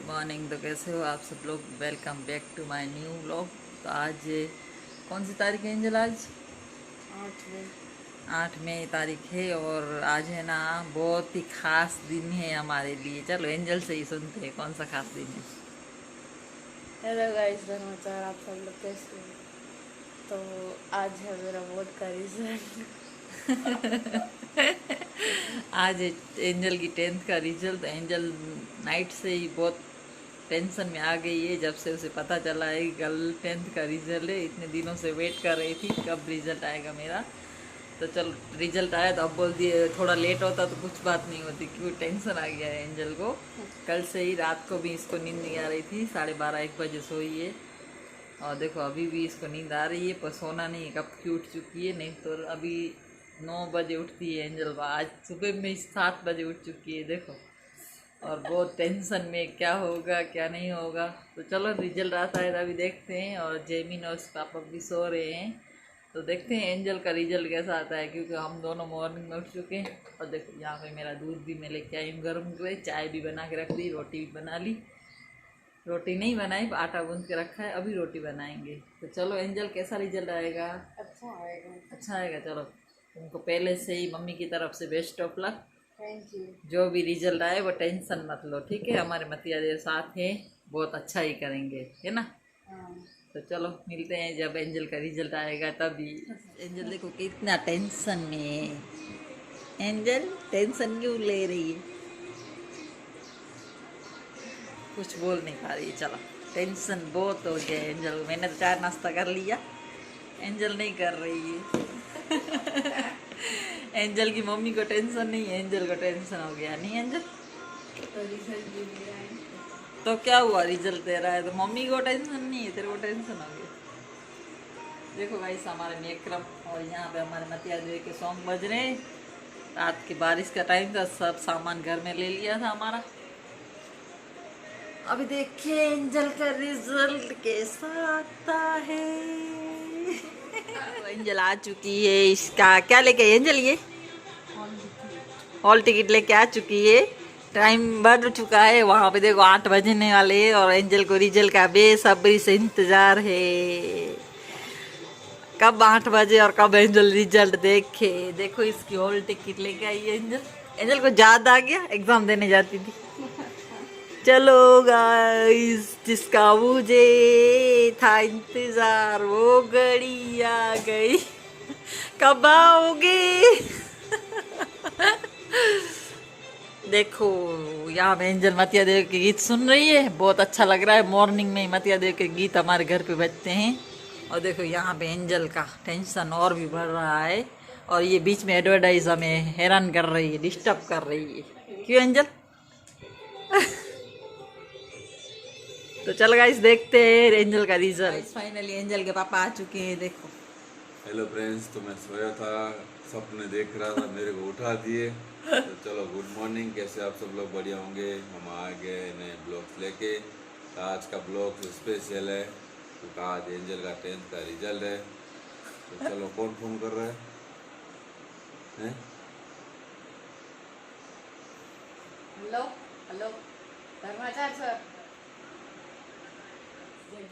Morning. तो कैसे हो आप सब लोग? Welcome back to my new vlog. तो आज कौन सी तारीख है एंजल? आज 8 मई तारीख है और आज है ना बहुत ही ख़ास दिन है हमारे लिए। चलो एंजल से ही सुनते हैं कौन सा ख़ास दिन है। हेलो गाइस, धर्माचार आप सब लोग कैसे हो? तो आज है मेरा बोर्ड का रिजल्ट। आज एंजल की 10th का रिजल्ट। एंजल नाइट से ही बहुत टेंशन में आ गई है जब से उसे पता चला है कि कल 10th का रिजल्ट है। इतने दिनों से वेट कर रही थी कब रिजल्ट आएगा मेरा। तो चल रिजल्ट आया तो अब बोल दिए थोड़ा लेट होता तो कुछ बात नहीं होती, क्योंकि टेंशन आ गया है एंजल को। कल से ही रात को भी इसको नींद नहीं आ रही थी, 12:30-1 बजे सोई है और देखो अभी भी इसको नींद आ रही है, पर सोना नहीं है, कब की उठ चुकी है। नहीं तो अभी 9 बजे उठती है एंजल। आज सुबह में 7 बजे उठ चुकी है देखो। और बहुत टेंशन में क्या होगा क्या नहीं होगा। तो चलो रिजल्ट आता है तो अभी देखते हैं। और जेमिन और उसके पापा भी सो रहे हैं, तो देखते हैं एंजल का रिजल्ट कैसा आता है, क्योंकि हम दोनों मॉर्निंग में उठ चुके हैं। और देखो यहाँ पे मेरा दूध भी मैं लेके आई हूँ गर्म हुए, चाय भी बना के रख दी, रोटी भी बना ली। रोटी नहीं बनाई, आटा गूंद के रखा है, अभी रोटी बनाएंगे। तो चलो एंजल कैसा रिजल्ट आएगा? अच्छा आएगा। अच्छा आएगा। चलो तुमको पहले से ही मम्मी की तरफ से best of luck. Thank you. जो भी रिजल्ट आए वो टेंशन मत लो, ठीक है? हमारे मतिया देव साथ हैं, बहुत अच्छा ही करेंगे, है ना? हाँ। तो चलो मिलते हैं जब एंजल का रिजल्ट आएगा तभी। एंजल देखो कितना टेंशन में है। एंजल टेंशन क्यों ले रही है? कुछ बोल नहीं पा रही है। चलो टेंशन बहुत हो गया एंजल। मैंने तो चाय नाश्ता कर लिया, एंजल नहीं कर रही है। एंजल की मम्मी को टेंशन नहीं है, एंजल को टेंशन हो गया। नहीं एंजल? तो रिजल्ट भी मेरा है। तो क्या हुआ, रिजल्ट दे रहा है तो मम्मी को टेंशन नहीं है, तेरे को टेंशन हो गया। देखो भाई हमारे मेक्रम और यहाँ पे हमारे मतिया देवी के सॉन्ग बज रहे हैं। रात की बारिश का टाइम था, सब सामान घर में ले लिया था हमारा। अभी देखिए एंजल का रिजल्ट कैसा आता है। एंजल आ चुकी है, इसका क्या लेके आई एंजल? ये हॉल टिकट लेके आ चुकी है। टाइम बढ़ चुका है, वहाँ पे देखो 8 बजने वाले हैं और एंजल को रिजल्ट का बेसब्री से इंतजार है। कब 8 बजे और कब एंजल रिजल्ट देखे। देखो इसकी हॉल टिकट लेके आई है एंजल। एंजल को याद आ गया, एग्जाम देने जाती थी। चलो गाइस, जिसका मुझे था इंतजार वो घड़ी आ गई। कब आओगे? देखो यहाँ पे एंजल मतिया देव के गीत सुन रही है, बहुत अच्छा लग रहा है। मॉर्निंग में ही मतिया देव के गीत हमारे घर पे बजते हैं। और देखो यहाँ पे एंजल का टेंशन और भी बढ़ रहा है, और ये बीच में एडवर्टाइज हमें हैरान कर रही है, डिस्टर्ब कर रही है। क्यों एंजल? तो चल गाइस देखते हैं एंजल का रिजल्ट। फाइनली एंजल के पापा आ चुके हैं, देखो। हेलो फ्रेंड्स, तो मैं सोया था, सपने देख रहा था, मेरे को उठा दिए। तो चलो गुड मॉर्निंग, कैसे आप सब लोग? बढ़िया होंगे। हम आ गए नए ब्लॉग्स लेके। तो आज का ब्लॉग स्पेशल है क्योंकि आज एंजल का 10th का रिजल्ट है। तो चलो कौन फोन कर रहा है? Hello hello, Dharmachar sir.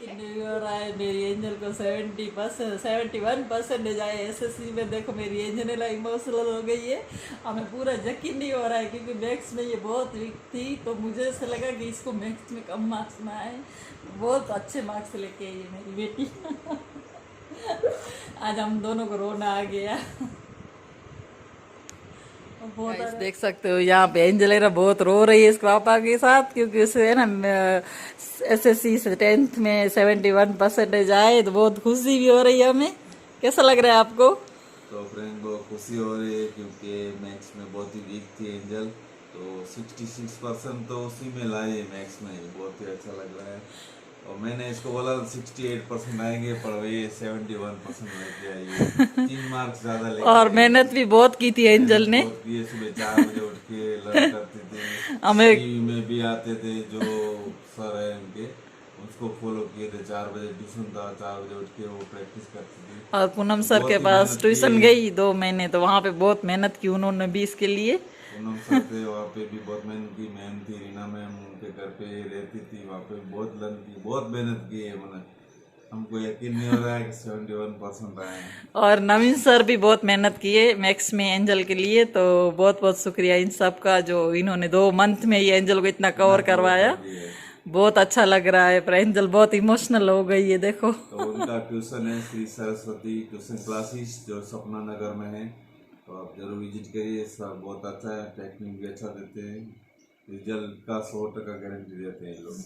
नहीं हो रहा है, मेरी एंजल को 71% आए एसएससी में। देखो मेरी एंजल इमोशनल हो गई है। हमें पूरा यकीन नहीं हो रहा है, क्योंकि मैथ्स में ये बहुत वीक थी, तो मुझे ऐसा लगा कि इसको मैथ्स में कम मार्क्स ना आए। बहुत अच्छे मार्क्स लेके आई है मेरी बेटी। आज हम दोनों को रोना आ गया। बहुत देख सकते हो यहाँ पे एंजलेरा बहुत रो रही है इसके पापा के साथ, क्योंकि उसे है ना एसएससी से 10th में 71% आए, तो बहुत खुशी भी हो रही है हमें। कैसा लग रहा है आपको? तो फ्रेंड को खुशी हो रही है क्योंकि मैथ्स में बहुत ही वीक थी एंजल। तो 66% तो उसी में लाई है मैथ्स में, बहुत ही अच्छा लग रहा है। और मैंने इसको बोला 68% आएंगे, पर वही 71% लेके आई है। 3 मार्क्स ज्यादा लेके और आई। मेहनत भी बहुत की थी एंजल ने। बहुत किए, सुबह 4 बजे उठ के लर्न करते थे। हमें टीवी में भी आते थे जो सर है उनके, उसको फॉलो किए थे। 4 बजे ट्यूशन था, 4 बजे उठ के वो प्रैक्टिस करती थी। और पूनम सर बहुत के ही पास मेहनत ट्यूशन की। गई 2 महीने, तो वहाँ पे बहुत मेहनत की उन्होंने भी इसके लिए। पूनम सर थे, वहाँ पे भी बहुत मेहनत की मैम थी, रीना मैम उनके घर पे रहती थी, वहाँ पे बहुत मेहनत की है। मैंने हमको यकीन नहीं हो रहा है कि 71% आए हैं। और नवीन सर भी बहुत मेहनत किए मैथ्स में एंजल के लिए, तो बहुत बहुत शुक्रिया इन सब का जो इन्होंने 2 मंथ में ये एंजल को इतना कवर करवाया। बहुत अच्छा लग रहा है, पर एंजल बहुत इमोशनल हो गई है देखो। तो उनका ट्यूशन है श्री सरस्वती ट्यूशन क्लासेस जो सपना नगर में है, तो आप जरूर विजिट करिए। सब बहुत अच्छा है, टेक्निक भी अच्छा देते हैं, रिजल्ट का 100% गारंटी देते हैं ये लोग।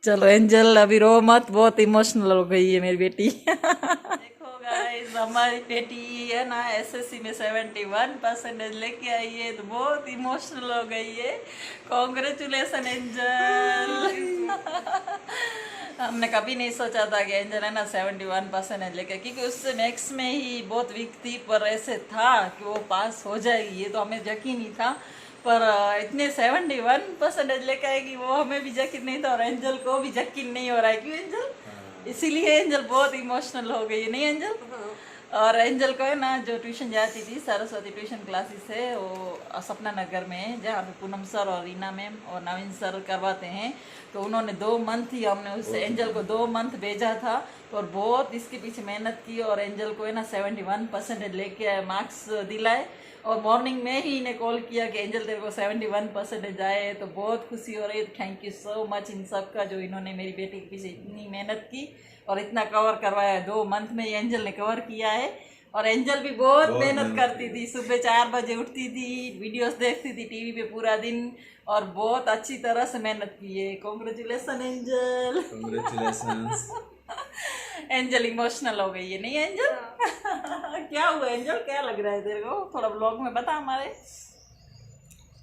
चलो एंजल अभी रो मत, बहुत इमोशनल हो गई है मेरी बेटी। देखो गाइस, हमारी बेटी है ना एसएससी में 71% लेके आई है, तो बहुत इमोशनल हो गई है। Congratulation Angel. हमने कभी नहीं सोचा था कि एंजल है ना 71% लेके, क्योंकि उससे मैथ्स में ही बहुत वीक थी, पर ऐसे था कि वो पास हो जाएगी ये तो हमें यकीन ही था। पर इतने 71% लेके आएगी वो हमें भी यकीन नहीं था, और एंजल को भी यकीन नहीं हो रहा है। क्यों एंजल? इसीलिए एंजल बहुत इमोशनल हो गई है, नहीं एंजल? और एंजल को है ना जो ट्यूशन जाती थी, सरस्वती ट्यूशन क्लासेस है वो सपना नगर में है, जहाँ पे पूनम सर और रीना मैम और नवीन सर करवाते हैं। तो उन्होंने 2 मंथ ही हमने उससे एंजल को 2 मंथ भेजा था, और बहुत इसके पीछे मेहनत की, और एंजल को है ना 71% लेके आए, मार्क्स दिलाए। और मॉर्निंग में ही इन्हें कॉल किया कि एंजल तेरे को 71% आए, तो बहुत खुशी हो रही है। Thank you so much in सब का, जो इन्होंने मेरी बेटी के पीछे इतनी मेहनत की और इतना कवर करवाया है। 2 मंथ में एंजल ने कवर किया है। और एंजल भी बहुत मेहनत करती थी, सुबह 4 बजे उठती थी, वीडियोस देखती थी टीवी पे पूरा दिन, और बहुत अच्छी तरह से मेहनत की है। Congratulation Angel. Congratulations. Angel emotional हो गई है, नहीं एंजल? क्या हुआ एंजल, क्या लग रहा है तेरे को? थोड़ा ब्लॉग में बता हमारे।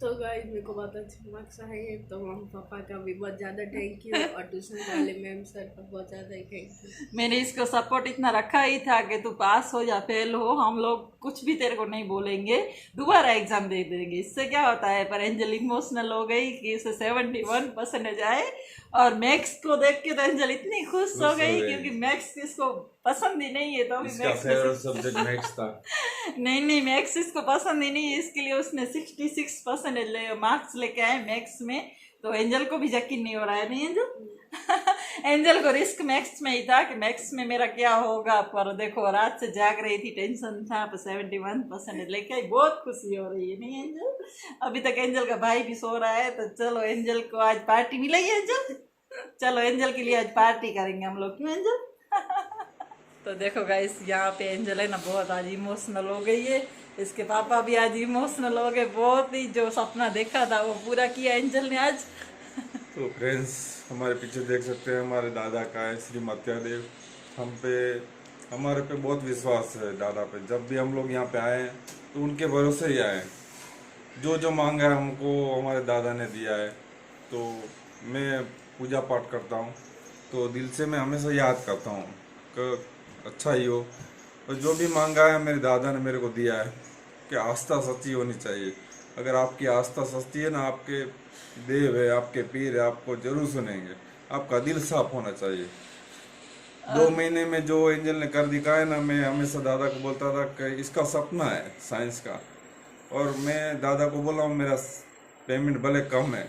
तो गाइस मेरे को बहुत अच्छे मार्क्स आए हैं, तो मम्मी पापा का भी बहुत ज़्यादा थैंक यू, और ट्यूशन वाले मैम सर का बहुत ज़्यादा ही थैंक यू। मैंने इसको सपोर्ट इतना रखा ही था कि तू पास हो या फेल हो, हम लोग कुछ भी तेरे को नहीं बोलेंगे, दोबारा एग्जाम दे देंगे, इससे क्या होता है। पर एंजल इमोशनल हो गई कि उसे 71% आए, और मैथ्स को देख के तो एंजल इतनी खुश हो गई, क्योंकि मैथ्स इसको पसंद ही नहीं है, तो भी इसका मैथ्स फेवरेट सब्जेक्ट मैथ्स था। नहीं मैथ्स इसको पसंद ही नहीं है, इसके लिए उसने 66% मार्क्स लेके आए मैथ्स में। तो एंजल को भी यकीन नहीं हो रहा है, नहीं एंजल? एंजल को रिस्क मैथ्स में ही था कि मैथ्स में मेरा क्या होगा, पर देखो रात से जाग रही थी, टेंशन था, पर 71% लेके आई, बहुत खुशी हो रही है, नहीं एंजल? अभी तक एंजल का भाई भी सो रहा है, तो चलो एंजल को आज पार्टी मिलेगी एंजल। चलो एंजल के लिए आज पार्टी करेंगे हम लोग, क्यों एंजल? तो देखो गाइस, यहाँ पे एंजल है ना बहुत आज इमोशनल हो गई है, इसके पापा भी आज इमोशनल हो गए, बहुत ही जो सपना देखा था वो पूरा किया एंजल ने आज। तो फ्रेंड्स, हमारे पीछे देख सकते हैं हमारे दादा का है श्री मत्यादेव। हमारे पे बहुत विश्वास है दादा पे। जब भी हम लोग यहाँ पे आए हैं तो उनके भरोसे ही आए। जो जो मांगा है हमको हमारे दादा ने दिया है। तो मैं पूजा पाठ करता हूँ, तो दिल से मैं हमेशा याद करता हूँ कि अच्छा ही हो, और जो भी मांगा है मेरे दादा ने मेरे को दिया है। कि आस्था सच्ची होनी चाहिए। अगर आपकी आस्था सच्ची है ना, आपके देव है, आपके पीर है, आपको जरूर सुनेंगे। आपका दिल साफ होना चाहिए। 2 महीने में जो एंजल ने कर दिखाया ना, मैं हमेशा दादा को बोलता था कि इसका सपना है साइंस का, और मैं दादा को बोला हूँ मेरा पेमेंट भले कम है,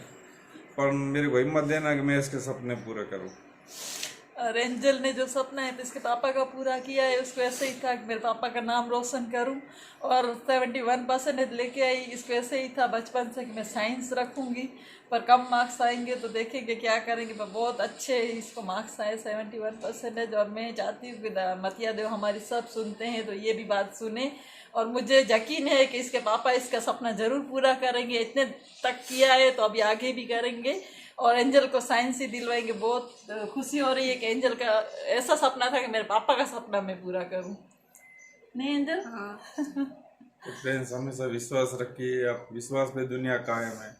पर मेरे को हिम्मत देना कि मैं इसके सपने पूरे करूँ। और एंजल ने जो सपना है तो इसके पापा का पूरा किया है। उसको ऐसे ही था कि मेरे पापा का नाम रोशन करूं, और 71% लेके आई। इसको ऐसे ही था बचपन से कि मैं साइंस रखूंगी, पर कम मार्क्स आएंगे तो देखेंगे क्या करेंगे। पर बहुत अच्छे इसको मार्क्स आए 71%। और मैं चाहती हूँ कि मतिया देव हमारी सब सुनते हैं तो ये भी बात सुने, और मुझे यकीन है कि इसके पापा इसका सपना ज़रूर पूरा करेंगे। इतने तक किया है तो अभी आगे भी करेंगे, और एंजल को साइंस ही दिलवाएंगे। बहुत खुशी हो रही है कि एंजल का ऐसा सपना था कि मेरे पापा का सपना मैं पूरा करूं, नहीं एंजल? हाँ। तो फ्रेंड्स, हमेशा विश्वास रखिए। आप विश्वास पे दुनिया कायम है।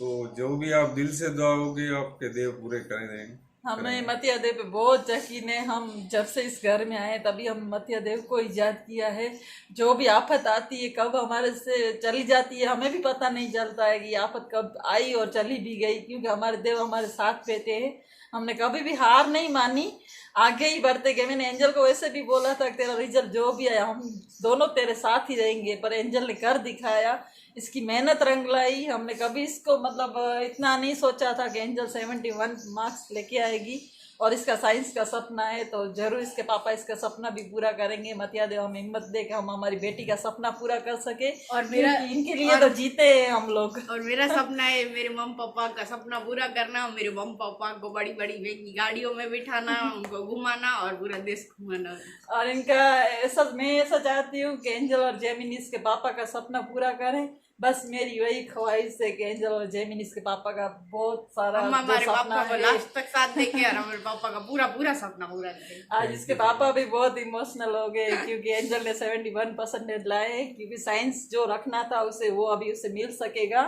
तो जो भी आप दिल से दुआओगे आपके देव पूरे कर देंगे। हमें मतिया देव पे बहुत यकीन है। हम जब से इस घर में आए तभी हम मतिया देव को याद किया है। जो भी आफत आती है, कब हमारे से चली जाती है, हमें भी पता नहीं चलता है कि आफत कब आई और चली भी गई, क्योंकि हमारे देव हमारे साथ रहते हैं। हमने कभी भी हार नहीं मानी, आगे ही बढ़ते गए। मैंने एंजल को वैसे भी बोला था कि तेरा रिजल्ट जो भी आया हम दोनों तेरे साथ ही रहेंगे, पर एंजल ने कर दिखाया। इसकी मेहनत रंग लाई। हमने कभी इसको मतलब इतना नहीं सोचा था कि एंजल 71 मार्क्स लेके आएगी, और इसका साइंस का सपना है तो जरूर इसके पापा इसका सपना भी पूरा करेंगे। मतिया देव हमें हिम्मत दे कि हम हमारी बेटी का सपना पूरा कर सके, और मेरा इनके लिए तो जीते हैं हम लोग। और मेरा सपना है मेरे मम्मी पापा का सपना पूरा करना, मेरे मम्मी पापा को बड़ी बड़ी महंगी गाड़ियों में बिठाना, उनको घुमाना और पूरा देश घुमाना। और इनका ऐसा, मैं ऐसा चाहती हूँ कि एंजल और जेमिनी के पापा का सपना पूरा करें। बस मेरी वही ख्वाहिश है कि एंजल और जेमिनी के पापा का बहुत सारा हम जो हमारे सपना पापा को है। लास्ट तक साथ देंगे और हमारे पापा का पूरा पूरा सपना पूरा करेंगे। आज इसके पापा भी बहुत इमोशनल हो गए क्योंकि एंजल ने 71% लाए, क्योंकि साइंस जो रखना था उसे वो अभी उसे मिल सकेगा।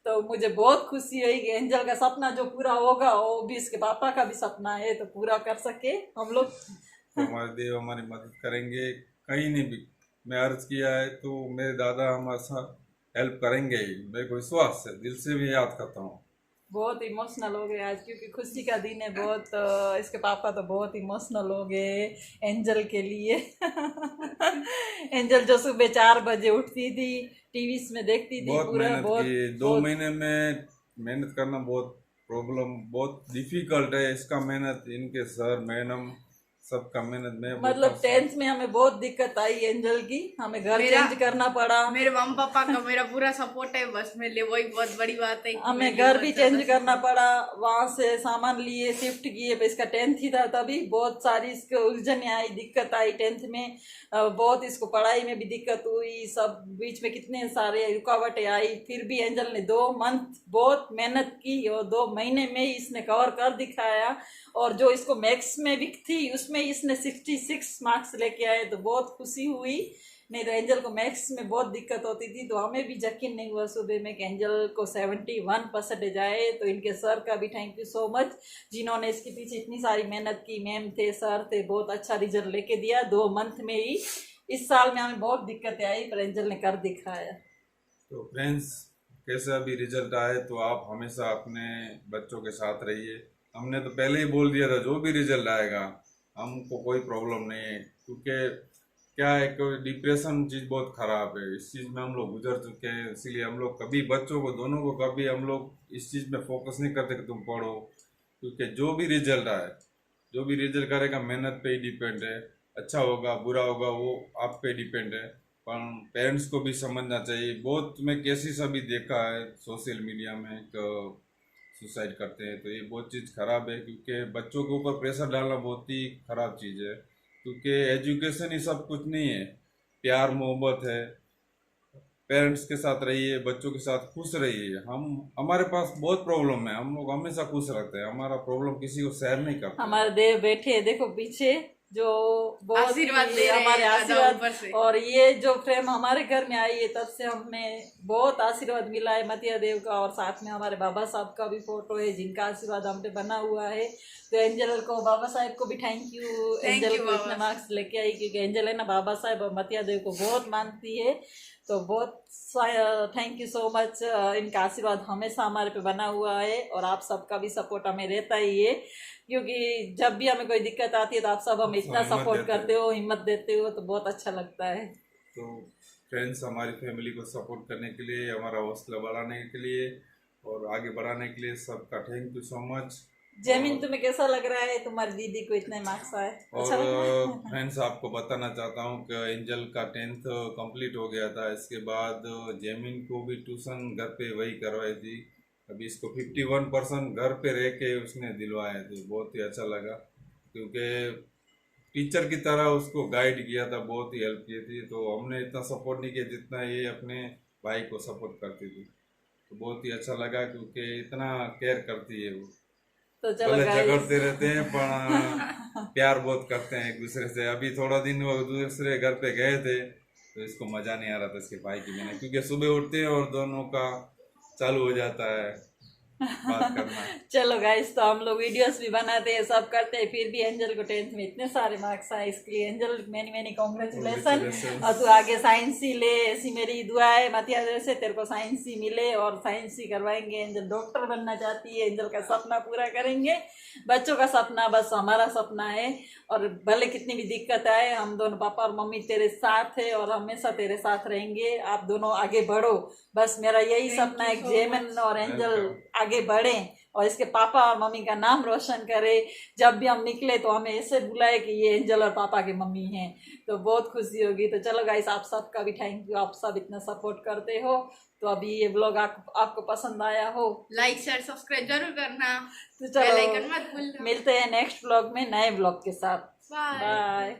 तो मुझे बहुत खुशी हुई कि एंजल का सपना जो पूरा होगा वो भी इसके पापा का भी सपना है तो पूरा कर सके हम लोग। तो हमारे देव हमारी मदद करेंगे कहीं नहीं भी। मैं अर्ज किया है तो मेरे दादा हमारे साथ हेल्प करेंगे ही, मेरे को विश्वास है, दिल से भी याद करता हूँ। बहुत इमोशनल हो गए आज क्योंकि खुशी का दिन है बहुत। इसके पापा तो बहुत इमोशनल हो गए एंजल के लिए। एंजल जो सुबह 4 बजे उठती थी, टीवी में देखती थी बहुत पूरा, मेहनत बहुत की, 2 महीने में मेहनत करना बहुत प्रॉब्लम, बहुत डिफिकल्ट है। इसका मेहनत इनके सर मैडम सबका मेहनत में मतलब 10th में हमें बहुत दिक्कत आई एंजल की, हमें घर मेरा- चेंज करना पड़ा। मेरे मम्मी पापा का मेरा पूरा सपोर्ट है, बस मेरे लिए वही बहुत बड़ी बात है कि हमें मेरे घर लिए भी बहुत चेंज ज्यादा करना पड़ा, वहां से सामान लिए, शिफ्ट किए। इसका 10th ही था तभी बहुत सारी इसको उलझने आई, दिक्कत आई 10th में। बहुत इसको पढ़ाई में भी दिक्कत हुई, सब बीच में कितने सारे रुकावटें आई। फिर भी एंजल ने 2 मंथ बहुत मेहनत की और 2 महीने में ही इसने कवर कर दिखाया। और जो इसको मैथ्स में भी थी उसमें इसने 66 मार्क्स लेके आए तो बहुत खुशी हुई। नहीं तो एंजल को मैथ्स में बहुत दिक्कत होती थी, तो हमें भी यकीन नहीं हुआ सुबह में कि एंजल को 71% आए। तो इनके सर का भी थैंक यू सो मच जिन्होंने इसके पीछे इतनी सारी मेहनत की। मैम थे, सर थे, बहुत अच्छा रिजल्ट लेके दिया 2 मंथ में ही। इस साल में हमें बहुत दिक्कतें आई पर एंजल ने कर दिखाया। तो फ्रेंड्स, कैसा भी रिजल्ट आए तो आप हमेशा अपने बच्चों के साथ रहिए। हमने तो पहले ही बोल दिया था जो भी रिजल्ट आएगा हमको कोई प्रॉब्लम नहीं है, क्योंकि क्या है कि डिप्रेशन चीज़ बहुत ख़राब है। इस चीज़ में हम लोग गुजर चुके हैं, इसीलिए हम लोग कभी बच्चों को दोनों को कभी हम लोग इस चीज़ में फोकस नहीं करते कि तुम पढ़ो, क्योंकि जो भी रिजल्ट आए, जो भी रिजल्ट करेगा मेहनत पे ही डिपेंड है। अच्छा होगा बुरा होगा वो आप पे डिपेंड है, पर पेरेंट्स को भी समझना चाहिए। बहुत मैं केसेस अभी देखा है सोशल मीडिया में सुसाइड करते हैं, तो ये बहुत चीज़ खराब है, क्योंकि बच्चों के ऊपर प्रेशर डालना बहुत ही खराब चीज़ है। क्योंकि एजुकेशन ही सब कुछ नहीं है, प्यार मोहब्बत है। पेरेंट्स के साथ रहिए, बच्चों के साथ खुश रहिए। हमारे पास बहुत प्रॉब्लम है, हम लोग हमेशा खुश रहते हैं, हमारा प्रॉब्लम किसी को शेयर नहीं करते। हमारे देव बैठे हैं, देखो पीछे, जो बहुत आशीर्वाद ही दे रहे हैं हमारे दादा आशीर्वाद। ऊपर से। और ये जो फ्रेम हमारे घर में आई है तब से हमें बहुत आशीर्वाद मिला है मतिया देव का, और साथ में हमारे बाबा साहब का भी फोटो है जिनका आशीर्वाद हम पे बना हुआ है। तो एंजल को, बाबा साहब को भी थैंक यू, एंजल को इतना मार्क्स लेके आई, क्योंकि एंजल है ना बाबा साहब और मतिया देव को बहुत मानती है। तो बहुत थैंक यू सो मच। इनका आशीर्वाद हमेशा हमारे पे बना हुआ है और आप सबका भी सपोर्ट हमें रहता ही है, क्योंकि जब भी हमें कोई दिक्कत आती है तो आप सब हमें इतना सपोर्ट करते हो, हिम्मत देते हो, तो बहुत अच्छा लगता है। तो फ्रेंड्स, हमारी फैमिली को सपोर्ट करने के लिए, हमारा हौसला बढ़ाने के लिए और आगे बढ़ाने के लिए सबका thank you so much. Jaimin, तुम्हें कैसा लग रहा है तुम्हारी दीदी को इतने मार्क्स आए? अच्छा लग रहा है? और फ्रेंड्स, आपको बताना चाहता हूँ कि एंजल का 10th कंप्लीट हो गया था। इसके बाद जैमिन को भी ट्यूशन घर पे वही करवाई थी। अभी इसको 51% घर पे रह के उसने दिलवाए थे। बहुत ही अच्छा लगा, क्योंकि टीचर की तरह उसको गाइड किया था, बहुत ही हेल्प की थी। तो हमने इतना सपोर्ट नहीं किया जितना ये अपने भाई को सपोर्ट करती थी। तो बहुत ही अच्छा लगा, क्योंकि इतना केयर करती है वो। तो चलो भले guys, झगड़ते रहते हैं पर प्यार बहुत करते हैं एक दूसरे से। अभी थोड़ा दिन वो दूसरे घर पे गए थे तो इसको मजा नहीं आ रहा था इसके भाई की बिना, क्योंकि सुबह उठते हैं और दोनों का चालू हो जाता है बात करना। चलो गाइस, तो हम लोग वीडियोस भी बनाते हैं, सब करते हैं, फिर भी एंजल को 10th में इतने सारे मार्क्स आए, इसके लिए Angel many many congratulation. Congratulations. और तू आगे साइंस ही ले, ऐसी मेरी दुआ है मतिया जैसे तेरे को साइंस ही मिले, और साइंस ही करवाएंगे। एंजल डॉक्टर बनना चाहती है, एंजल का सपना पूरा करेंगे, बच्चों का सपना बस हमारा सपना है। और भले कितनी भी दिक्कत आए, हम दोनों पापा और मम्मी तेरे साथ है और हमेशा तेरे साथ रहेंगे। आप दोनों आगे बढ़ो, बस मेरा यही सपना है कि जेमन और एंजल आगे बढ़े और इसके पापा और मम्मी का नाम रोशन करे। जब भी हम निकले तो हमें ऐसे बुलाए कि ये एंजल और पापा की मम्मी हैं, तो बहुत खुशी होगी। तो चलो गाइस, आप सबका भी थैंक यू, आप सब इतना सपोर्ट करते हो। तो अभी ये ब्लॉग आपको पसंद आया हो, लाइक शेयर सब्सक्राइब जरूर करना, तो बेल आइकन चलो मत भूलना। मिलते हैं नेक्स्ट ब्लॉग में नए ब्लॉग के साथ। बाय। बाय।